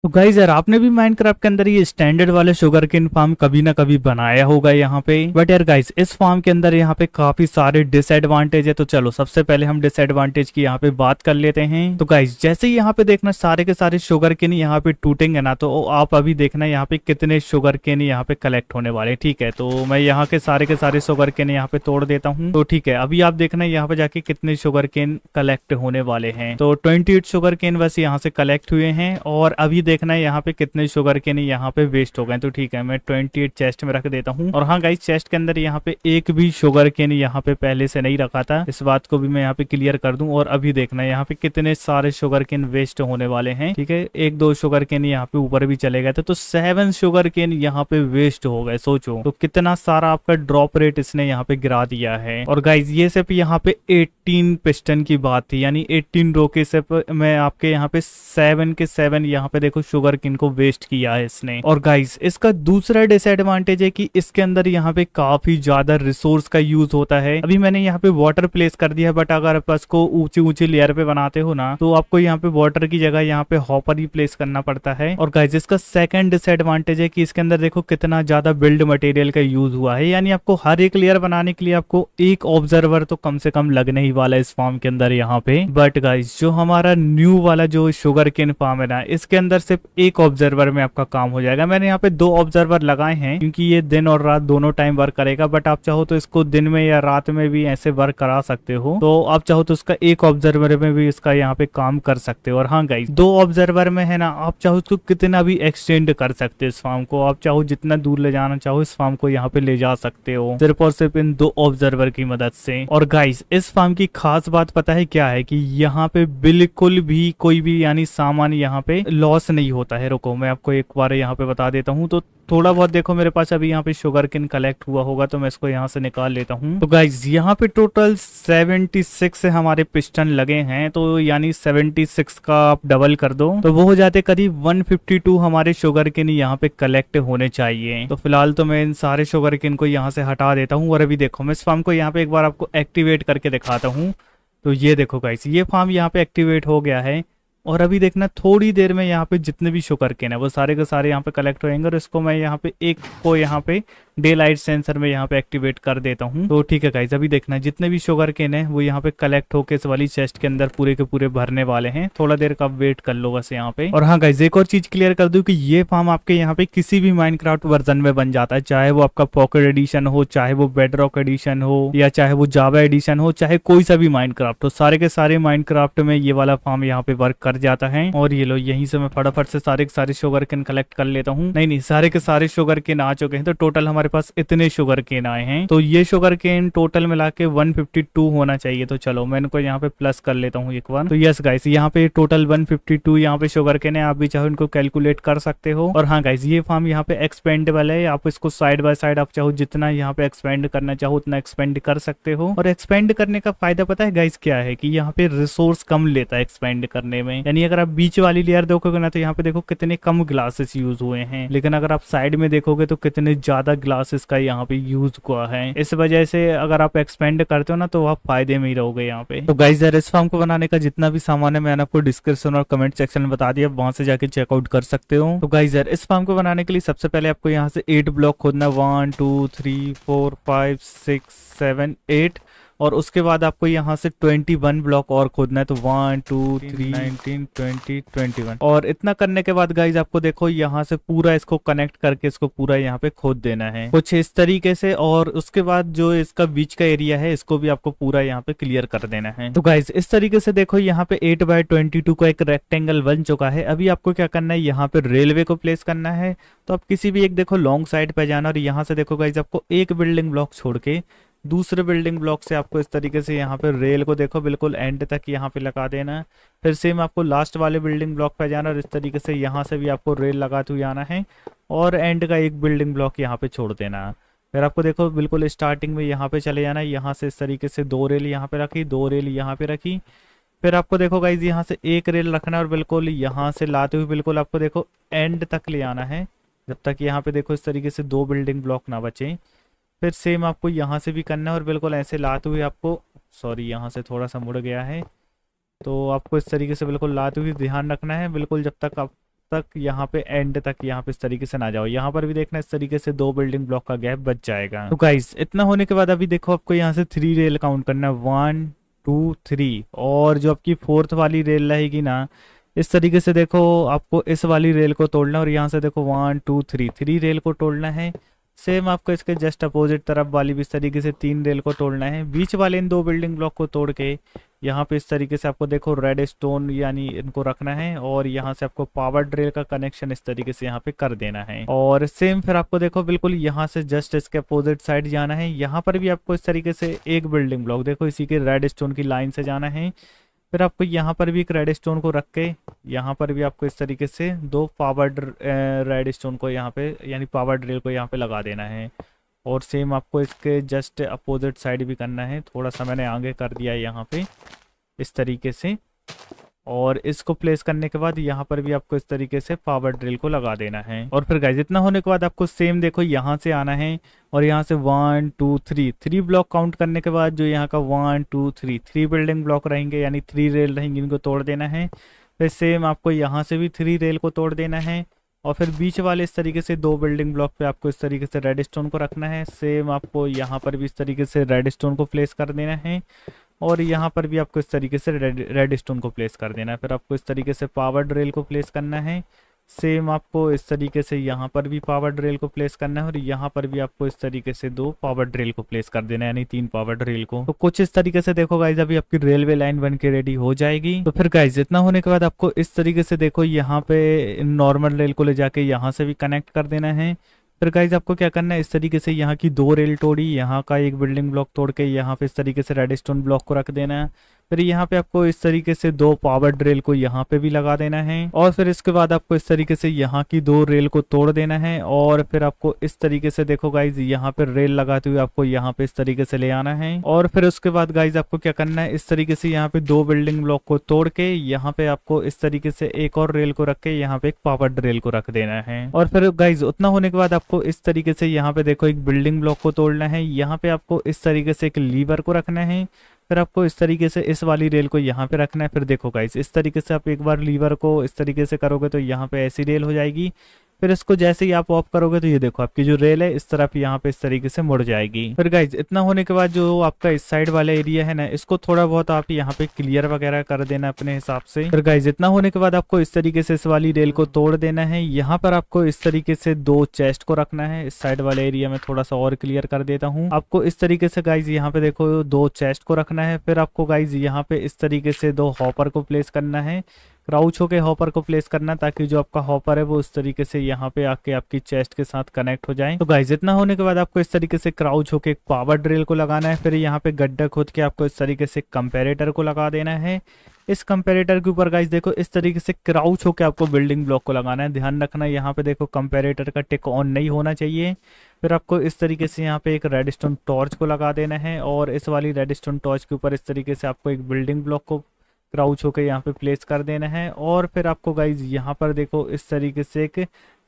तो गाइस यार आपने भी माइनक्राफ्ट के अंदर ये स्टैंडर्ड वाले शुगर केन फार्म कभी ना कभी बनाया होगा यहाँ पे। बट यार गाइस इस फार्म के अंदर यहाँ पे काफी सारे डिसएडवांटेज है। तो चलो सबसे पहले हम डिसएडवांटेज की यहाँ पे बात कर लेते हैं। तो गाइस जैसे ही यहाँ पे देखना सारे के सारे शुगर केन यहाँ पे टूटेंगे ना, तो आप अभी देखना यहाँ पे कितने शुगर केन यहाँ पे कलेक्ट होने वाले। ठीक है, तो मैं यहाँ के सारे शुगर केन यहाँ पे तोड़ देता हूँ। तो ठीक है, अभी आप देखना यहाँ पे जाके कितने शुगर केन कलेक्ट होने वाले हैं। तो 28 शुगर केन बस यहाँ से कलेक्ट हुए हैं और अभी देखना है यहाँ पे कितने शुगर केन यहाँ पे वेस्ट हो गए। तो ठीक है, मैं 28 चेस्ट में रख देता हूँ। और हाँ गाइस, चेस्ट के अंदर यहाँ पे एक भी शुगर केन यहाँ पे पहले से नहीं रखा था, इस बात को भी मैं यहाँ पे क्लियर कर दूं। और अभी देखना है यहाँ पे कितने सारे शुगर केन वेस्ट होने वाले हैं। ठीक है, एक दो शुगर केन यहाँ पे ऊपर भी चले गए थे, तो 7 शुगर केन यहाँ पे वेस्ट हो गए। सोचो तो कितना सारा आपका ड्रॉप रेट इसने यहाँ पे गिरा दिया है। और गाइस ये सिर्फ यहाँ पे 18 पिस्टन की बात थी, यानी 18 रो के सिर्फ मैं आपके यहाँ पे 7 के 7 यहाँ पे देखो शुगर केन को वेस्ट किया है इसने। और गाइस इसका दूसरा डिसएडवांटेज है कि इसके अंदर यहाँ पे काफी ज्यादा रिसोर्स का यूज होता है। अभी मैंने यहाँ पे वाटर प्लेस कर दिया, बट अगर आप इसको ऊंची ऊंची लेयर पे बनाते हो ना, तो आपको यहाँ पे वाटर की जगह यहाँ पे हॉपर ही प्लेस करना पड़ता है। और गाइस इसका सेकंड डिसएडवांटेज है कि इसके अंदर देखो कितना ज्यादा बिल्ड मटेरियल का यूज हुआ है, यानी आपको हर एक लेयर बनाने के लिए आपको एक ऑब्जर्वर तो कम से कम लगने ही वाला है इस फार्म के अंदर यहाँ पे। बट गाइस जो हमारा न्यू वाला जो शुगर केन फार्म है ना, इसके अंदर सिर्फ एक ऑब्जर्वर में आपका काम हो जाएगा। मैंने यहाँ पे 2 ऑब्जर्वर लगाए हैं क्योंकि ये दिन और रात दोनों टाइम वर्क करेगा, बट आप चाहो तो इसको दिन में या रात में भी ऐसे वर्क करा सकते हो। तो आप चाहो तो उसका एक ऑब्जर्वर में भी इसका यहाँ पे काम कर सकते हो। और हाँ गाइस 2 ऑब्जर्वर में है ना, आप चाहो तो कितना भी एक्सटेंड कर सकते हो इस फार्म को। आप चाहो जितना दूर ले जाना चाहो इस फार्म को यहाँ पे ले जा सकते हो, सिर्फ और सिर्फ इन 2 ऑब्जर्वर की मदद से। और गाइस इस फार्म की खास बात पता है क्या है, कि यहाँ पे बिल्कुल भी कोई भी यानी सामान यहाँ पे लॉस नहीं होता है। रुको मैं आपको एक बार यहाँ पे बता देता हूँ। तो थोड़ा बहुत देखो मेरे पास अभी यहाँ पे शुगर केन कलेक्ट हुआ होगा, तो मैं इसको यहाँ से निकाल लेता हूँ। तो गाइज यहाँ पे टोटल 76 से हमारे पिस्टन लगे हैं, तो यानी 76 का आप डबल कर दो तो वो हो जाते करीब 152 हमारे शुगर केन यहाँ पे कलेक्ट होने चाहिए। तो फिलहाल तो मैं इन सारे शुगर केन को यहाँ से हटा देता हूँ। और अभी देखो मैं इस फार्म को यहाँ पे एक बार आपको एक्टिवेट करके दिखाता हूँ। तो ये देखो गाइस, ये फार्म यहाँ पे एक्टिवेट हो गया है। और अभी देखना थोड़ी देर में यहाँ पे जितने भी शुगर केन है वो सारे के सारे यहाँ पे कलेक्ट होंगे। और इसको मैं यहाँ पे एक को यहाँ पे डे लाइट सेंसर में यहाँ पे एक्टिवेट कर देता हूँ। तो ठीक है गाइस, अभी देखना जितने भी शुगर केन है वो यहाँ पे कलेक्ट होके इस वाली चेस्ट के अंदर पूरे के पूरे भरने वाले हैं। थोड़ा देर का वेट कर लो बस यहाँ पे। और हाँ गाइस एक और चीज क्लियर कर दूं कि ये फार्म आपके यहाँ पे किसी भी माइनक्राफ्ट वर्जन में बन जाता है, चाहे वो आपका पॉकेट एडिशन हो, चाहे वो बेडरॉक एडिशन हो, या चाहे वो जावा एडिशन हो, चाहे कोई सा भी माइनक्राफ्ट हो, सारे के सारे माइनक्राफ्ट में ये वाला फार्म यहाँ पे वर्क कर जाता है। और ये लो यहीं से मैं फटाफट से सारे के सारे शुगर केन कलेक्ट कर लेता हूँ। नहीं सारे के सारे शुगर केन आ चुके हैं। तो टोटल हमारे पास इतने शुगर केन आए हैं। तो ये शुगर केन टोटल मिला के 152 होना चाहिए। तो चलो मैं इनको यहाँ पे प्लस कर लेता हूँ एक बार। तो यस गाइस यहाँ पे टोटल 152 यहाँ पे शुगर केन है। आप भी चाहो इनको कैलकुलेट कर सकते हो। और हाँ गाइस ये फार्म यहाँ पे एक्सपेंडेबल है, आप इसको साइड बाय साइड आप चाहो जितना यहाँ पे एक्सपेंड करना चाहो उतना एक्सपेंड कर सकते हो। और एक्सपेंड करने का फायदा पता है गाइस क्या है, कि यहाँ पे रिसोर्स कम लेता है एक्सपेंड करने में। यानी अगर आप बीच वाली लेयर देखोगे ना, तो यहाँ पे देखो कितने कम ग्लासेस यूज हुए हैं, लेकिन अगर आप साइड में देखोगे तो कितने ज्यादा ग्लासेस का यहाँ पे यूज हुआ है। इस वजह से अगर आप एक्सपेंड करते हो ना, तो आप फायदे में ही रहोगे यहाँ पे। तो गाइस यार इस फार्म को बनाने का जितना भी सामान है मैंने आपको डिस्क्रिप्शन और कमेंट सेक्शन में बता दिया, वहां से जाके चेकआउट कर सकते हो। तो गाइस यार इस फार्म को बनाने के लिए सबसे पहले आपको यहाँ से 8 ब्लॉक खोदना, 1 2 3 4 5 6 7 8। और उसके बाद आपको यहाँ से 21 ब्लॉक और खोदना है। तो 1 2 3 19 20 21। और इतना करने के बाद गाइज आपको देखो यहाँ से पूरा इसको कनेक्ट करके इसको पूरा यहाँ पे खोद देना है कुछ इस तरीके से। और उसके बाद जो इसका बीच का एरिया है इसको भी आपको पूरा यहाँ पे क्लियर कर देना है। तो गाइज इस तरीके से देखो यहाँ पे 8/22 का एक रेक्टेंगल बन चुका है। अभी आपको क्या करना है, यहाँ पे रेलवे को प्लेस करना है। तो आप किसी भी एक देखो लॉन्ग साइड पे जाना, और यहाँ से देखो गाइज आपको एक बिल्डिंग ब्लॉक छोड़ के दूसरे बिल्डिंग ब्लॉक से आपको इस तरीके से यहाँ पे रेल को देखो बिल्कुल एंड तक यहाँ पे लगा देना है। फिर सेम आपको लास्ट वाले बिल्डिंग ब्लॉक पे जाना, और इस तरीके से यहाँ से भी आपको रेल लगाते हुए आना है, और एंड का एक बिल्डिंग ब्लॉक यहाँ पे छोड़ देना है। फिर आपको देखो बिल्कुल स्टार्टिंग में यहाँ पे चले जाना है, यहाँ से इस तरीके से 2 रेल यहाँ पे रखी, 2 रेल यहाँ पे रखी। फिर आपको देखो गाइज यहाँ से एक रेल रखना है, और बिल्कुल यहाँ से लाते हुए बिल्कुल आपको देखो एंड तक ले आना है, जब तक यहाँ पे देखो इस तरीके से 2 बिल्डिंग ब्लॉक ना बचे। फिर सेम आपको यहाँ से भी करना है, और बिल्कुल ऐसे लाते हुए आपको, सॉरी यहाँ से थोड़ा सा मुड़ गया है, तो आपको इस तरीके से बिल्कुल लाते हुए ध्यान रखना है बिल्कुल जब तक आप तक यहाँ पे एंड तक यहाँ पे इस तरीके से ना जाओ। यहाँ पर भी देखना इस तरीके से 2 बिल्डिंग ब्लॉक का गैप बच जाएगा। तो गाइस इतना होने के बाद अभी देखो आपको यहाँ से 3 रेल काउंट करना है, 1 2 3। और जो आपकी 4th वाली रेल रहेगी ना, इस तरीके से देखो आपको इस वाली रेल को तोड़ना है और यहाँ से देखो 1 2 3 3 रेल को तोड़ना है। सेम आपको इसके जस्ट अपोजिट तरफ वाली भी इस तरीके से 3 रेल को तोड़ना है। बीच वाले इन 2 बिल्डिंग ब्लॉक को तोड़ के यहाँ पे इस तरीके से आपको देखो रेड स्टोन यानी इनको रखना है और यहाँ से आपको पावर ड्रिल का कनेक्शन इस तरीके से यहाँ पे कर देना है। और सेम फिर आपको देखो बिल्कुल यहाँ से जस्ट इसके अपोजिट साइड जाना है। यहाँ पर भी आपको इस तरीके से एक बिल्डिंग ब्लॉक देखो इसी के रेड स्टोन की लाइन से जाना है। फिर आपको यहाँ पर भी एक रेड स्टोन को रख के यहाँ पर भी आपको इस तरीके से 2 पावर रेड स्टोन को यहाँ पे यानी पावर ड्रिल को यहाँ पे लगा देना है। और सेम आपको इसके जस्ट अपोजिट साइड भी करना है। थोड़ा सा मैंने आगे कर दिया है यहाँ पे इस तरीके से। और इसको प्लेस करने के बाद यहाँ पर भी आपको इस तरीके से पावर ड्रिल को लगा देना है। और फिर गाइस इतना होने के बाद आपको सेम देखो यहाँ से आना है और यहाँ से 1 2 3 ब्लॉक काउंट करने के बाद जो यहाँ का 1 2 3 बिल्डिंग ब्लॉक रहेंगे यानी 3 रेल रहेंगी, इनको तोड़ देना है। फिर सेम आपको यहाँ से भी 3 रेल को तोड़ देना है। और फिर बीच वाले इस तरीके से 2 बिल्डिंग ब्लॉक पे आपको इस तरीके से रेड स्टोन को रखना है। सेम आपको यहाँ पर भी इस तरीके से रेड स्टोन को प्लेस कर देना है और यहाँ पर भी आपको इस तरीके से रेड स्टोन को प्लेस कर देना है। फिर आपको इस तरीके से पावर ड्रिल को प्लेस करना है। सेम आपको इस तरीके से यहाँ पर भी पावर ड्रिल को प्लेस करना है और यहाँ पर भी आपको इस तरीके से 2 पावर ड्रिल को प्लेस कर देना है यानी 3 पावर ड्रिल को। तो कुछ इस तरीके से देखो गाइज अभी आपकी रेलवे लाइन बन के रेडी हो जाएगी। तो फिर गाइज इतना होने के बाद आपको इस तरीके से देखो यहाँ पे नॉर्मल रेल को ले जाके यहाँ से भी कनेक्ट कर देना है। फिर गाइज आपको क्या करना है, इस तरीके से यहाँ की 2 रेल तोड़ी, यहाँ का एक बिल्डिंग ब्लॉक तोड़ के यहाँ पे इस तरीके से रेड स्टोन ब्लॉक को रख देना है। फिर यहाँ पे आपको इस तरीके से 2 पावर ड्रिल को यहाँ पे भी लगा देना है। और फिर इसके बाद आपको इस तरीके से यहाँ की 2 रेल को तोड़ देना है। और फिर आपको इस तरीके से देखो गाइज यहाँ पे रेल लगाते हुए आपको यहाँ पे इस तरीके से ले आना है। और फिर उसके बाद गाइज आपको क्या करना है, इस तरीके से यहाँ पे 2 बिल्डिंग ब्लॉक को तोड़ के यहाँ पे आपको इस तरीके से एक और रेल को रख के यहाँ पे एक पावर ड्रिल को रख देना है। और फिर गाइज उतना होने के बाद आपको इस तरीके से यहाँ पे देखो एक बिल्डिंग ब्लॉक को तोड़ना है। यहाँ पे आपको इस तरीके से एक लीवर को रखना है। फिर आपको इस तरीके से इस वाली रेल को यहाँ पे रखना है। फिर देखो गाइस इस तरीके से आप एक बार लीवर को इस तरीके से करोगे तो यहाँ पे ऐसी रेल हो जाएगी। फिर इसको जैसे ही आप ऑफ करोगे तो ये देखो आपकी जो रेल है इस तरफ यहाँ पे इस तरीके से मुड़ जाएगी। फिर गाइज इतना होने के बाद जो आपका इस साइड वाला एरिया है ना, इसको थोड़ा बहुत आप यहाँ पे क्लियर वगैरह कर देना अपने हिसाब से। फिर गाइज इतना होने के बाद आपको इस तरीके से इस वाली रेल को तोड़ देना है। यहाँ पर आपको इस तरीके से 2 चेस्ट को रखना है। इस साइड वाले एरिया में थोड़ा सा और क्लियर कर देता हूँ। आपको इस तरीके से गाइज यहाँ पे देखो 2 चेस्ट को रखना है। फिर आपको गाइज यहाँ पे इस तरीके से 2 हॉपर को प्लेस करना है। क्राउच होके हॉपर को प्लेस करना ताकि जो आपका हॉपर है वो इस तरीके से यहाँ पे आके आपकी चेस्ट के साथ कनेक्ट हो जाए। तो गाइज इतना होने के बाद आपको इस तरीके से क्राउच होके एक पावर ड्रिल को लगाना है। फिर यहाँ पे गड्ढा खोद के आपको इस तरीके से कंपैरेटर को लगा देना है। इस कंपैरेटर के ऊपर गाइज देखो इस तरीके से क्राउच होके आपको बिल्डिंग ब्लॉक को लगाना है। ध्यान रखना यहाँ पे देखो कंपैरेटर का टिक ऑन नहीं होना चाहिए। फिर आपको इस तरीके से यहाँ पे एक रेडस्टोन टॉर्च को लगा देना है और इस वाली रेडस्टोन टॉर्च के ऊपर इस तरीके से आपको एक बिल्डिंग ब्लॉक को क्राउच होकर यहाँ पे प्लेस कर देना है। और फिर आपको गाइज यहाँ पर देखो इस तरीके से एक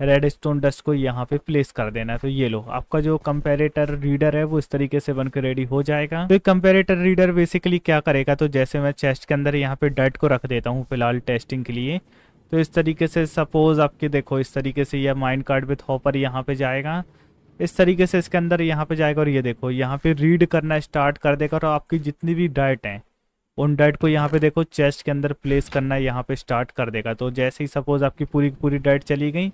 रेड स्टोन डस्ट को यहाँ पे प्लेस कर देना है। तो ये लो आपका जो कंपैरेटर रीडर है वो इस तरीके से बनकर रेडी हो जाएगा। तो एक कंपैरेटर रीडर बेसिकली क्या करेगा, तो जैसे मैं चेस्ट के अंदर यहाँ पे डर्ट को रख देता हूँ फिलहाल टेस्टिंग के लिए, तो इस तरीके से सपोज आपके देखो इस तरीके से यह माइंड कार्ड विथ हॉपर यहाँ पे जाएगा। इस तरीके से इसके अंदर यहाँ पे जाएगा और ये देखो यहाँ पे रीड करना स्टार्ट कर देगा और आपकी जितनी भी डर्ट हैं उन डर्ट को यहाँ पे देखो चेस्ट के अंदर प्लेस करना यहाँ पे स्टार्ट कर देगा। तो जैसे ही सपोज आपकी पूरी पूरी डर्ट चली गई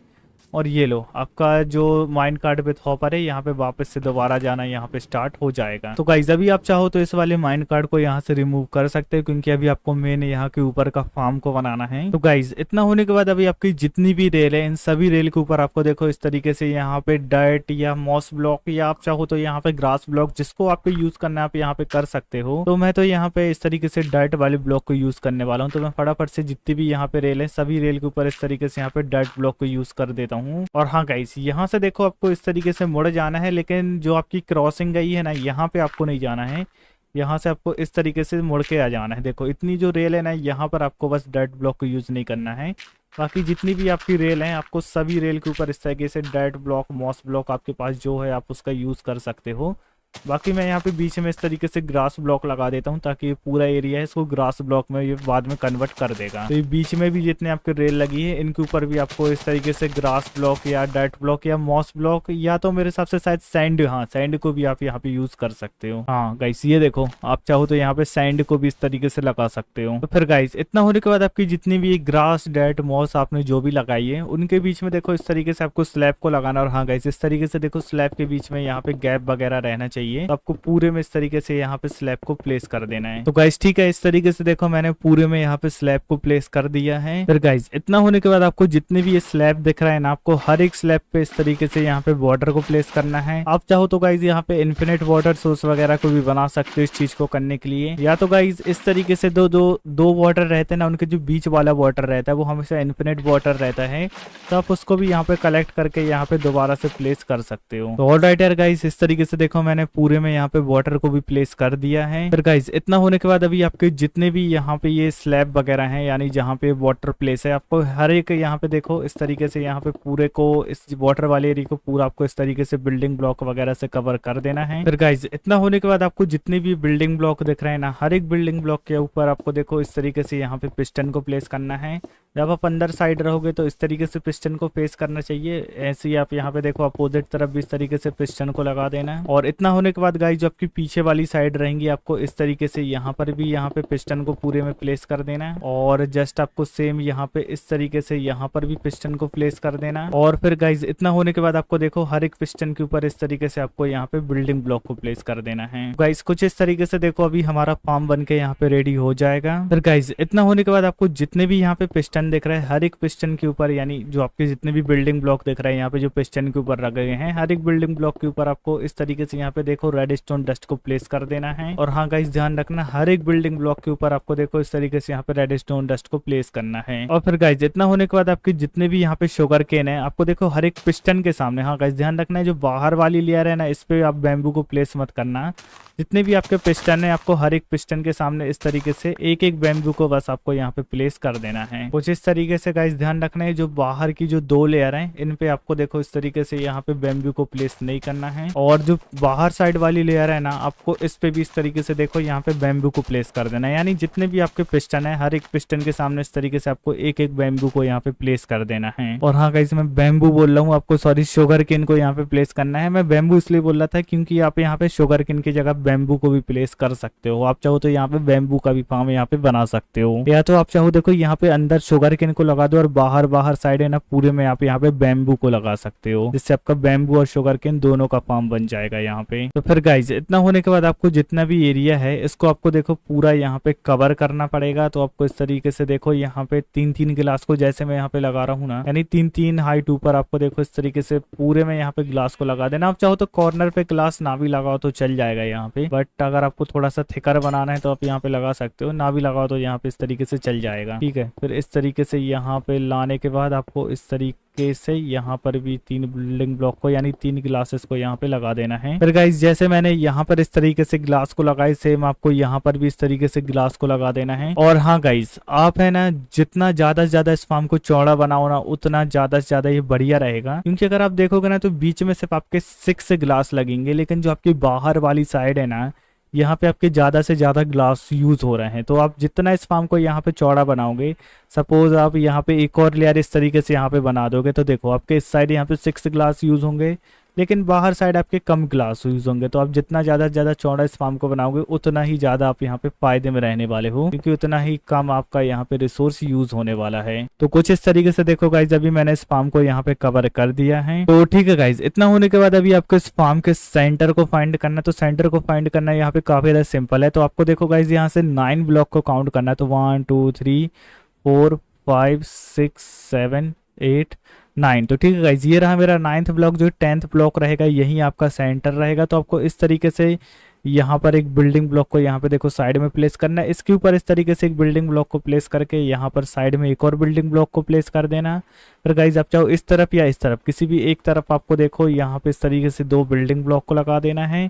और ये लो आपका जो माइंड कार्ड विथ हॉपर है यहाँ पे वापस से दोबारा जाना यहाँ पे स्टार्ट हो जाएगा। तो गाइज अभी आप चाहो तो इस वाले माइंड कार्ड को यहाँ से रिमूव कर सकते हो क्योंकि अभी आपको मेन यहाँ के ऊपर का फार्म को बनाना है। तो गाइज इतना होने के बाद अभी आपकी जितनी भी रेल है इन सभी रेल के ऊपर आपको देखो इस तरीके से यहाँ पे डर्ट या मॉस ब्लॉक या आप चाहो तो यहाँ पे ग्रास ब्लॉक जिसको आपको यूज करना है आप यहाँ पे कर सकते हो। तो मैं तो यहाँ पे इस तरीके से डर्ट वाले ब्लॉक को यूज करने वाला हूँ। तो मैं फटाफट से जितनी भी यहाँ पे रेल है सभी रेल के ऊपर इस तरीके से यहाँ पे डर्ट ब्लॉक को यूज कर देता हूँ। और हाँ गाइस यहाँ से देखो आपको इस तरीके से मुड़ जाना है, लेकिन जो आपकी क्रॉसिंग गई है ना यहाँ पे आपको नहीं जाना है, यहाँ से आपको इस तरीके से मुड़ के आ जाना है। देखो इतनी जो रेल है ना यहाँ पर आपको बस डर्ट ब्लॉक को यूज नहीं करना है, बाकी जितनी भी आपकी रेल है आपको सभी रेल के ऊपर इस तरीके से डर्ट ब्लॉक मॉस ब्लॉक आपके पास जो है आप उसका यूज कर सकते हो। बाकी मैं यहाँ पे बीच में इस तरीके से ग्रास ब्लॉक लगा देता हूँ ताकि पूरा एरिया है इसको ग्रास ब्लॉक में ये बाद में कन्वर्ट कर देगा। तो ये बीच में भी जितने आपके रेल लगी है इनके ऊपर भी आपको इस तरीके से ग्रास ब्लॉक या डर्ट ब्लॉक या मॉस ब्लॉक या तो मेरे हिसाब से शायद सैंड, हाँ सैंड को भी आप यहाँ पे यूज कर सकते हो। हाँ गाइस ये देखो, आप चाहो तो यहाँ पे सैंड को भी इस तरीके से लगा सकते हो। तो फिर गाइस इतना होने के बाद आपकी जितनी भी ग्रास डर्ट मॉस आपने जो भी लगाई है उनके बीच में देखो इस तरीके से आपको स्लैब को लगाना। और हाँ गाइस इस तरीके से देखो स्लैब के बीच में यहाँ पे गैप वगैरह रहना चाहिए, तो आपको पूरे में इस तरीके से यहाँ पे स्लैब को प्लेस कर देना है। तो गाइस ठीक है, इस तरीके से देखो मैंने पूरे में यहाँ पे स्लैब को प्लेस कर दिया है। फिर गाइस इतना होने के बाद आपको जितने भी ये स्लैब दिख रहा है ना, आपको हर एक स्लैब पे इस तरीके से यहाँ पे बॉर्डर को प्लेस करना है। आप चाहो तो गाइस यहाँ पे इन्फिनिट वाटर सोर्स वगैरह को भी बना सकते हो इस चीज को करने के लिए, या तो गाइस इस तरीके से दो वाटर रहते हैं ना, उनके जो बीच वाला वाटर रहता है वो हमेशा इन्फिनिट वाटर रहता है, तो आप उसको भी यहाँ पे कलेक्ट करके यहाँ पे दोबारा से प्लेस कर सकते हो। तो ऑलराइट यार गाइस इस तरीके से देखो मैंने पूरे में यहाँ पे वाटर को भी प्लेस कर दिया है। फिर गाइस इतना होने के बाद अभी आपके जितने भी यहाँ पे ये स्लैब वगैरह हैं यानी जहाँ पे वाटर प्लेस है, आपको हर एक यहाँ पे देखो इस तरीके से यहाँ पे पूरे को इस वाटर वाले एरिया को पूरा आपको इस तरीके से बिल्डिंग ब्लॉक वगैरह से कवर कर देना है। फिर गाइस इतना होने के बाद आपको जितने भी बिल्डिंग ब्लॉक दिख रहे हैं ना, हर एक बिल्डिंग ब्लॉक के ऊपर आपको देखो इस तरीके से यहाँ पे पिस्टन को प्लेस करना है। जब आप अंदर साइड रहोगे तो इस तरीके से पिस्टन को फेस करना चाहिए, ऐसे ही आप यहाँ पे देखो अपोजिट तरफ भी इस तरीके से पिस्टन को लगा देना है। और इतना होने के बाद गाइस जो आपकी पीछे वाली साइड रहेंगी आपको इस तरीके से यहाँ पर भी यहाँ पे पिस्टन को पूरे में प्लेस कर देना है। और जस्ट आपको सेम यहाँ पे इस तरीके से यहाँ पर भी पिस्टन को प्लेस कर देना है। और फिर गाइस इतना होने के बाद आपको देखो हर एक पिस्टन के ऊपर इस तरीके से आपको यहाँ पे बिल्डिंग ब्लॉक को प्लेस कर देना है। गाइस कुछ इस तरीके से देखो अभी हमारा फार्म बन के यहाँ पे रेडी हो जाएगा। फिर गाइस इतना होने के बाद आपको जितने भी यहाँ पे पिस्टन दिख रहे हैं हर एक पिस्टन के ऊपर, यानी जो आपके जितने भी बिल्डिंग ब्लॉक दिख रहे हैं यहाँ पे जो पिस्टन के ऊपर रखे गए हैं, हर एक बिल्डिंग ब्लॉक के ऊपर आपको इस तरीके से यहाँ पे देखो रेड स्टोन डस्ट को प्लेस कर देना है। और हाँ गाइस ध्यान रखना हर एक बिल्डिंग ब्लॉक के ऊपर आपको देखो इस तरीके से यहाँ पे रेड स्टोन डस्ट को प्लेस करना है। और फिर गाइस इतना होने के बाद आपके जितने भी यहाँ पे शुगर केन है आपको देखो हर एक पिस्टन के सामने, हाँ गाइस ध्यान रखना है जो बाहर वाली लेयर है ना इस पे आप बैम्बू को प्लेस मत करना। जितने भी आपके पिस्टन है आपको हर एक पिस्टन के सामने इस तरीके से एक एक बैम्बू को बस आपको यहाँ पे प्लेस कर देना है। कुछ इस तरीके से गाइस ध्यान रखना है जो बाहर की जो दो लेयर हैं इन पे आपको देखो इस तरीके से यहाँ पे बैम्बू को प्लेस नहीं करना है। और जो बाहर साइड वाली लेयर है ना आपको इस पे भी इस तरीके से देखो यहाँ पे बैम्बू को प्लेस कर देना है। यानी जितने भी आपके पिस्टन है हर एक पिस्टन के सामने इस तरीके से आपको एक एक बैम्बू को यहाँ पे प्लेस कर देना है। और हाँ गाइस मैं बैम्बू बोल रहा हूँ आपको, सॉरी शुगर केन को यहाँ पे प्लेस करना है। मैं बैम्बू इसलिए बोल रहा था क्योंकि आप यहाँ पे शुगर केन की जगह बैम्बू को भी प्लेस कर सकते हो। आप चाहो तो यहाँ पे बैम्बू का भी फार्म यहाँ पे बना सकते हो, या तो आप चाहो देखो यहाँ पे अंदर शुगर केन को लगा दो और बाहर साइड है ना पूरे में आप यहाँ पे बैम्बू को लगा सकते हो, जिससे आपका बैम्बू और शुगर केन दोनों का फार्म बन जाएगा यहाँ पे। तो फिर गाइज इतना होने के बाद आपको जितना भी एरिया है इसको आपको देखो पूरा यहाँ पे कवर करना पड़ेगा। तो आपको इस तरीके से देखो यहाँ पे 3-3 गिलास को जैसे मैं यहाँ पे लगा रहा हूँ ना, यानी 3-3 हाइट ऊपर आपको देखो इस तरीके से पूरे में यहाँ पे ग्लास को लगा देना। आप चाहो तो कॉर्नर पे ग्लास ना भी लगाओ तो चल जाएगा यहाँ पे, बट अगर आपको थोड़ा सा थिकर बनाना है तो आप यहाँ पे लगा सकते हो, ना भी लगाओ तो यहाँ पे इस तरीके से चल जाएगा। ठीक है, फिर इस तरीके से यहाँ पे लाने के बाद आपको इस तरीके से यहाँ पर भी 3 बिल्डिंग ब्लॉक को यानी 3 ग्लासेस को यहाँ पे लगा देना है। फिर गाइस जैसे मैंने यहाँ पर इस तरीके से ग्लास को लगाई सेम आपको यहाँ पर भी इस तरीके से ग्लास को लगा देना है। और हाँ गाइस आप है ना जितना ज्यादा से ज्यादा इस फार्म को चौड़ा बनाओ ना उतना ज्यादा से ज्यादा ये बढ़िया रहेगा, क्योंकि अगर आप देखोगे ना तो बीच में सिर्फ आपके 6 ग्लास लगेंगे, लेकिन जो आपकी बाहर वाली साइड है ना यहाँ पे आपके ज्यादा से ज्यादा ग्लास यूज हो रहे हैं। तो आप जितना इस फार्म को यहाँ पे चौड़ा बनाओगे, सपोज आप यहाँ पे एक और लेयर इस तरीके से यहाँ पे बना दोगे तो देखो आपके इस साइड यहाँ पे 6 ग्लास यूज होंगे, लेकिन बाहर साइड आपके कम ग्लास यूज होंगे। तो आप जितना ज्यादा से ज्यादा चौड़ा इस फार्म को बनाओगे उतना ही ज्यादा आप यहाँ पे फायदे में रहने वाले हो, क्योंकि उतना ही कम आपका यहाँ पे रिसोर्स यूज होने वाला है। तो कुछ इस तरीके से देखो गाइज अभी मैंने इस फार्म को यहाँ पे कवर कर दिया है। तो ठीक है गाइज, इतना होने के बाद अभी आपको इस फार्म के सेंटर को फाइंड करना है। तो सेंटर को फाइंड करना यहाँ पे काफी ज्यादा सिंपल है। तो आपको देखो गाइज यहाँ से 9 ब्लॉक को काउंट करना है। तो 1 2 3 4 5 6 7 8 9। तो ठीक है गाइज, ये रहा मेरा 9th ब्लॉक। जो 10th ब्लॉक रहेगा यही आपका सेंटर रहेगा। तो आपको इस तरीके से यहाँ पर एक बिल्डिंग ब्लॉक को यहाँ पे देखो साइड में प्लेस करना है। इसके ऊपर इस तरीके से एक बिल्डिंग ब्लॉक को प्लेस करके यहाँ पर साइड में एक और बिल्डिंग ब्लॉक को प्लेस कर देना। फिर गाइज आप चाहो इस तरफ या इस तरफ किसी भी एक तरफ आपको देखो यहाँ पे इस तरीके से 2 बिल्डिंग ब्लॉक को लगा देना है।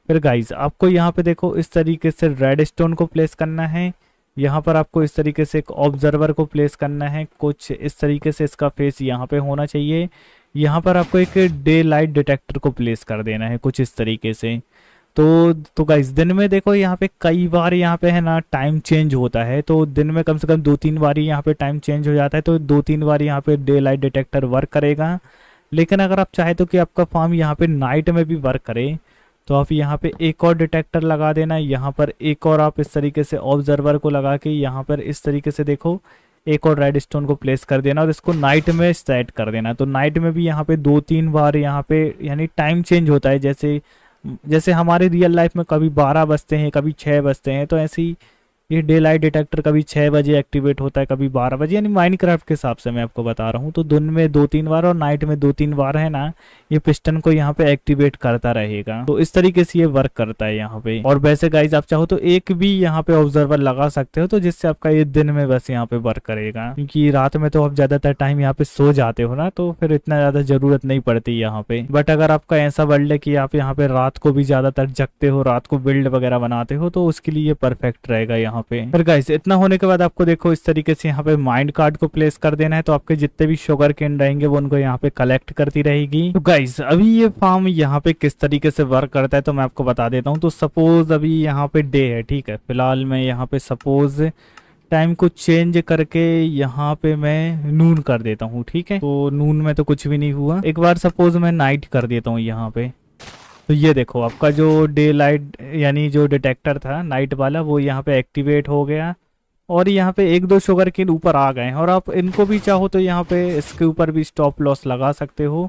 फिर गाइज आपको यहाँ पे देखो इस तरीके से रेड स्टोन को प्लेस करना है। यहाँ पर आपको इस तरीके से एक ऑब्जर्वर को प्लेस करना है, कुछ इस तरीके से इसका फेस यहाँ पे होना चाहिए। यहाँ पर आपको एक डे लाइट डिटेक्टर को प्लेस कर देना है कुछ इस तरीके से। तो गाइस दिन में देखो यहाँ पे कई बार यहाँ पे है ना टाइम चेंज होता है, तो दिन में कम से कम 2-3 बार यहाँ पे टाइम चेंज हो जाता है, तो 2-3 बार यहाँ पे डे लाइट डिटेक्टर वर्क करेगा। लेकिन अगर आप चाहे तो कि आपका फार्म यहाँ पे नाइट में भी वर्क करे, तो आप यहाँ पे एक और डिटेक्टर लगा देना। यहाँ पर एक और आप इस तरीके से ऑब्जर्वर को लगा के यहाँ पर इस तरीके से देखो एक और रेड स्टोन को प्लेस कर देना और इसको नाइट में सेट कर देना। तो नाइट में भी यहाँ पे 2-3 बार यहाँ पे यानी टाइम चेंज होता है, जैसे जैसे हमारे रियल लाइफ में कभी 12 बजते हैं, कभी 6 बजते हैं, तो ऐसे ही ये डे लाइट डिटेक्टर कभी 6 बजे एक्टिवेट होता है, कभी 12 बजे, यानी माइनक्राफ्ट के हिसाब से मैं आपको बता रहा हूँ। तो दिन में 2-3 बार और नाइट में 2-3 बार है ना, ये पिस्टन को यहाँ पे एक्टिवेट करता रहेगा। तो इस तरीके से ये वर्क करता है यहाँ पे। और वैसे गाइज आप चाहो तो एक भी यहाँ पे ऑब्जर्वर लगा सकते हो, तो जिससे आपका ये दिन में बस यहाँ पे वर्क करेगा, क्योंकि रात में तो आप ज्यादातर टाइम यहाँ पे सो जाते हो ना, तो फिर इतना ज्यादा जरूरत नहीं पड़ती यहाँ पे। बट अगर आपका ऐसा वर्ल्ड है कि आप यहाँ पे रात को भी ज्यादातर जगते हो, रात को बिल्ड वगैरह बनाते हो, तो उसके लिए ये परफेक्ट रहेगा यहाँ पे। फिर गाइस इतना होने के बाद आपको देखो इस तरीके से यहाँ पे माइंड कार्ड को प्लेस कर देना है, तो आपके जितने भी शुगर केन रहेंगे वो उनको यहाँ पे कलेक्ट करती रहेगी। तो गाइस अभी ये फार्म यहाँ पे किस तरीके से वर्क करता है तो मैं आपको बता देता हूँ। तो सपोज अभी यहाँ पे डे है, ठीक है, फिलहाल मैं यहाँ पे सपोज टाइम को चेंज करके यहाँ पे मैं नून कर देता हूँ, ठीक है। तो नून में तो कुछ भी नहीं हुआ। एक बार सपोज मैं नाइट कर देता हूँ यहाँ पे, तो ये देखो आपका जो डे लाइट यानी जो डिटेक्टर था नाइट वाला वो यहाँ पे एक्टिवेट हो गया और यहाँ पे 1-2 शुगर केन ऊपर आ गए हैं। और आप इनको भी चाहो तो यहाँ पे इसके ऊपर भी स्टॉप लॉस लगा सकते हो।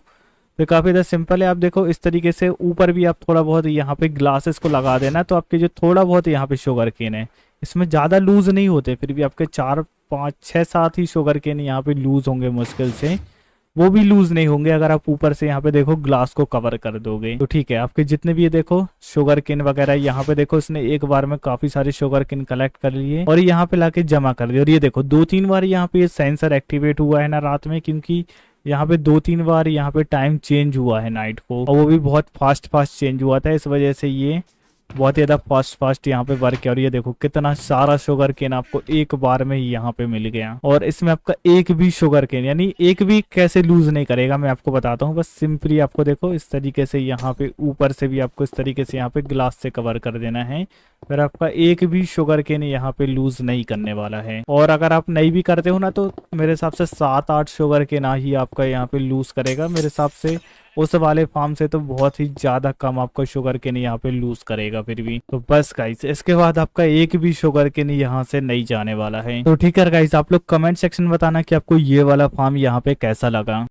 तो काफ़ी ज़्यादा सिंपल है। आप देखो इस तरीके से ऊपर भी आप थोड़ा बहुत यहाँ पे ग्लासेस को लगा देना, तो आपके जो थोड़ा बहुत यहाँ पे शुगर केन है इसमें ज़्यादा लूज नहीं होते, फिर भी आपके 4-5-6-7 ही शुगर केन यहाँ पे लूज होंगे मुश्किल से, वो भी लूज नहीं होंगे अगर आप ऊपर से यहाँ पे देखो ग्लास को कवर कर दोगे। तो ठीक है, आपके जितने भी ये देखो शुगर केन वगैरह यहाँ पे देखो इसने एक बार में काफी सारे शुगर केन कलेक्ट कर लिए और यहाँ पे लाके जमा कर दिए। और ये देखो 2-3 बार यहाँ पे ये सेंसर एक्टिवेट हुआ है ना रात में, क्योंकि यहाँ पे 2-3 बार यहाँ पे टाइम चेंज हुआ है नाइट को, और वो भी बहुत फास्ट चेंज हुआ था, इस वजह से ये बहुत ही ज्यादा फास्ट यहाँ पे वर्क है। और ये देखो कितना सारा शुगर केन आपको एक बार में ही यहाँ पे मिल गया, और इसमें आपका एक भी शुगर केन यानी एक भी कैसे लूज नहीं करेगा मैं आपको बताता हूँ। बस सिंपली आपको देखो इस तरीके से यहाँ पे ऊपर से भी आपको इस तरीके से यहाँ पे ग्लास से कवर कर देना है, फिर आपका एक भी शुगर केन यहाँ पे लूज नहीं करने वाला है। और अगर आप नहीं भी करते हो ना तो मेरे हिसाब से 7-8 शुगर केन ही आपका यहाँ पे लूज करेगा मेरे हिसाब से। उस वाले फार्म से तो बहुत ही ज्यादा कम आपका शुगर केन यहाँ पे लूज करेगा फिर भी। तो बस गाइस इसके बाद आपका एक भी शुगर केन यहाँ से नहीं जाने वाला है। तो ठीक है गाइस, आप लोग कमेंट सेक्शन में बताना कि आपको ये वाला फार्म यहाँ पे कैसा लगा।